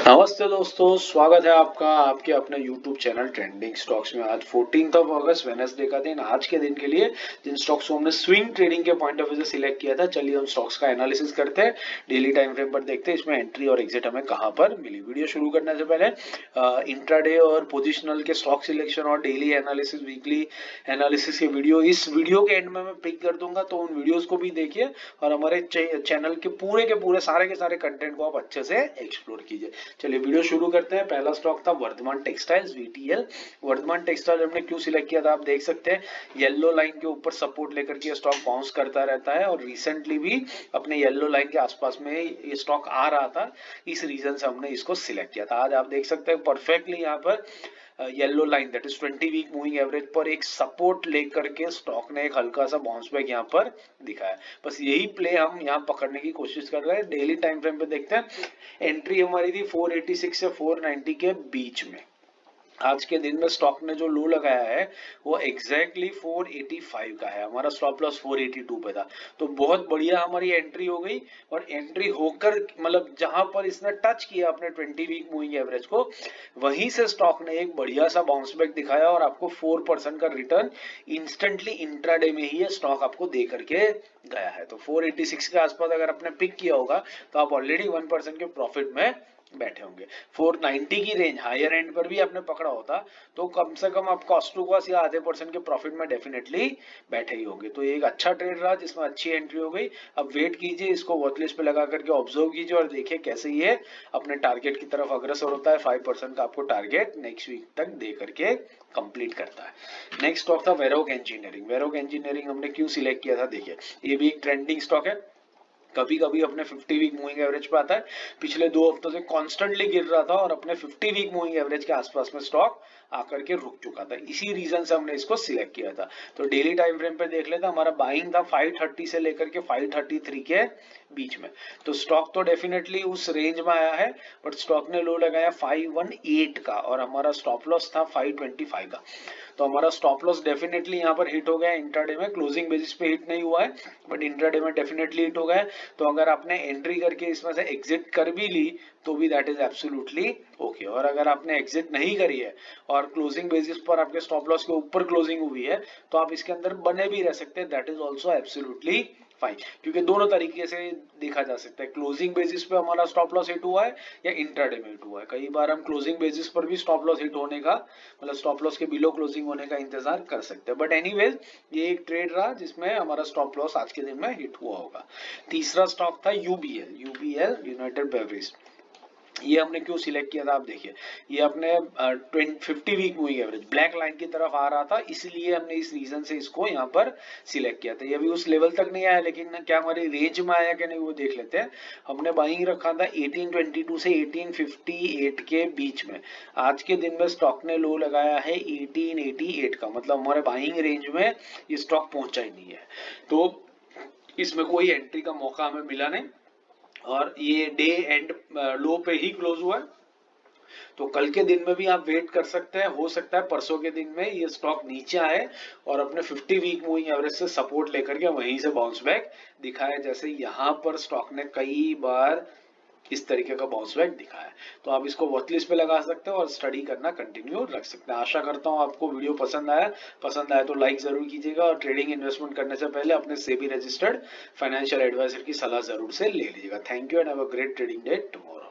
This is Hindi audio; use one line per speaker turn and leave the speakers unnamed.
नमस्ते दोस्तों, स्वागत है आपका आपके अपने YouTube चैनल ट्रेंडिंग स्टॉक्स में। आज 14 अगस्त वेडनेसडे का दिन। आज के दिन के लिए जिन स्टॉक्स को हमने स्विंग ट्रेडिंग के पॉइंट ऑफ व्यू से सिलेक्ट किया था, चलिए हम स्टॉक्स का एनालिसिस करते हैं। डेली टाइम फ्रेम पर देखते हैं इसमें एंट्री और एग्जिट हमें कहां पर मिली। वीडियो शुरू करने से पहले इंट्राडे और पोजिशनल के स्टॉक सिलेक्शन और डेली एनालिसिस, वीकली एनालिसिस के वीडियो इस वीडियो के एंड में मैं पिक कर दूंगा, तो उन वीडियोस को भी देखिए और हमारे चैनल के पूरे सारे के सारे कंटेंट को आप अच्छे से एक्सप्लोर कीजिए। चलिए वीडियो शुरू करते हैं। पहला स्टॉक था Vardhman textiles, VTL. Vardhman textile हमने क्यों सिलेक्ट किया था, आप देख सकते हैं येलो लाइन के ऊपर सपोर्ट लेकर के स्टॉक बाउंस करता रहता है और रिसेंटली भी अपने येलो लाइन के आसपास में ये स्टॉक आ रहा था। इस रीजन से हमने इसको सिलेक्ट किया था। आज आप देख सकते हैं परफेक्टली यहाँ पर yellow line that is 20 week moving average पर एक सपोर्ट लेकर के स्टॉक ने एक हल्का सा बाउंस बैक यहाँ पर दिखाया। बस यही प्ले हम यहाँ पकड़ने की कोशिश कर रहे हैं। डेली टाइम फ्रेम पे देखते हैं, एंट्री हमारी थी 486 से 490 के बीच में। आज के दिन में स्टॉक ने जो लो लगाया है वो एग्जैक्टली 485 का है। हमारा स्टॉप लॉस 482 पे था, तो बहुत बढ़िया हमारी एंट्री हो गई। और एंट्री होकर मतलब जहां पर इसने टच किया अपने 20 वीक मूविंग एवरेज को, वहीं से स्टॉक ने एक बढ़िया सा बाउंस बैक दिखाया और आपको 4% का रिटर्न इंस्टेंटली इंट्राडे में ही ये स्टॉक आपको दे करके गया है। तो 486 के आसपास अगर आपने पिक किया होगा तो आप ऑलरेडी 1% के प्रॉफिट में बैठे होंगे। 490 की रेंज हायर एंड पर भी आपने पकड़ा होता तो कम से कम आप कॉस्ट टू कॉस्ट या आधे % के प्रॉफिट में डेफिनेटली बैठे ही होंगे। तो ये एक अच्छा ट्रेड रहा जिसमें अच्छी एंट्री हो गई। अब वेट कीजिए, इसको वॉच लिस्ट पे लगा करके ऑब्जर्व कीजिए और देखिए कैसे ये अपने टारगेट की तरफ अग्रसर होता है। 5% का आपको टारगेट नेक्स्ट वीक तक दे करके कंप्लीट करता है। नेक्स्ट स्टॉक था वेरोक इंजीनियरिंग। वेरोक इंजीनियरिंग हमने क्यों सिलेक्ट किया था, देखिए ये भी एक ट्रेंडिंग स्टॉक है। कभी कभी अपने 50 वीक मूविंग एवरेज पे आता है। पिछले 2 हफ्तों से कॉन्स्टेंटली गिर रहा था और अपने 50 वीक मूविंग एवरेज के आसपास में स्टॉक आकर के रुक चुका था। इसी रीजन से हमने इसको सिलेक्ट किया था। तो डेली टाइम फ्रेम पे देख लेते, हमारा बाइंग था 530 से लेकर के 533 के बीच में। तो स्टॉक तो डेफिनेटली उस रेंज में आया है, बट स्टॉक ने लो लगाया 518 का और हमारा स्टॉप लॉस था 525 का। तो हमारा स्टॉप लॉस डेफिनेटली यहाँ पर हिट हो गया। इंट्राडे में क्लोजिंग बेसिस पे हिट नहीं हुआ है, बट इंट्राडे में डेफिनेटली हिट हो गया है। तो अगर आपने एंट्री करके इसमें से एग्जिट कर भी ली तो भी दैट इज एब्सोल्युटली ओके। और अगर आपने एग्जिट नहीं करी है और क्लोजिंग बेसिस पर आपके स्टॉप लॉस के ऊपर क्लोजिंग हुई है तो आप इसके अंदर बने भी रह सकते हैं, that is also absolutely fine. क्योंकि दोनों तरीके से देखा जा सकता है, क्लोजिंग बेसिस पे हमारा स्टॉप लॉस हिट हुआ है या इंट्राडे में हिट हुआ है। कई बार हम क्लोजिंग बेसिस पर भी स्टॉप लॉस हिट होने का मतलब स्टॉप लॉस के बिलो क्लोजिंग होने का इंतजार कर सकते हैं। बट एनीवेज ये एक ट्रेड रहा जिसमें हमारा स्टॉप लॉस आज के दिन में हिट हुआ होगा। तीसरा स्टॉक था यूबीएल। UBL United beverage. ये हमने क्यों सिलेक्ट किया था, आप देखिए ये अपने 50 week moving average black line की तरफ आ रहा था, इसलिए हमने इस रीजन से इसको यहाँ पर सिलेक्ट किया था। ये अभी उस लेवल तक नहीं आया, लेकिन क्या हमारी रेंज में आया कि नहीं वो देख लेते हैं। हमने बाइंग रखा था 1822 से 1858 के बीच में। आज के दिन में स्टॉक ने लो लगाया है 1888 का, मतलब हमारे बाइंग रेंज में ये स्टॉक पहुंचा ही नहीं है। तो इसमें कोई एंट्री का मौका हमें मिला नहीं और ये डे एंड लो पे ही क्लोज हुआ है। तो कल के दिन में भी आप वेट कर सकते हैं, हो सकता है परसों के दिन में ये स्टॉक नीचे आए और अपने 50 वीक मूविंग एवरेज से सपोर्ट लेकर के वहीं से बाउंस बैक दिखाए, जैसे यहाँ पर स्टॉक ने कई बार इस तरीके का बाउंस बैक दिखाया है। तो आप इसको वॉच लिस्ट पे लगा सकते हो और स्टडी करना कंटिन्यू रख सकते हैं। आशा करता हूँ आपको वीडियो पसंद आया तो लाइक जरूर कीजिएगा और ट्रेडिंग इन्वेस्टमेंट करने से पहले अपने सेबी रजिस्टर्ड फाइनेंशियल एडवाइजर की सलाह जरूर से ले लीजिएगा। Thank you and have a great trading day tomorrow.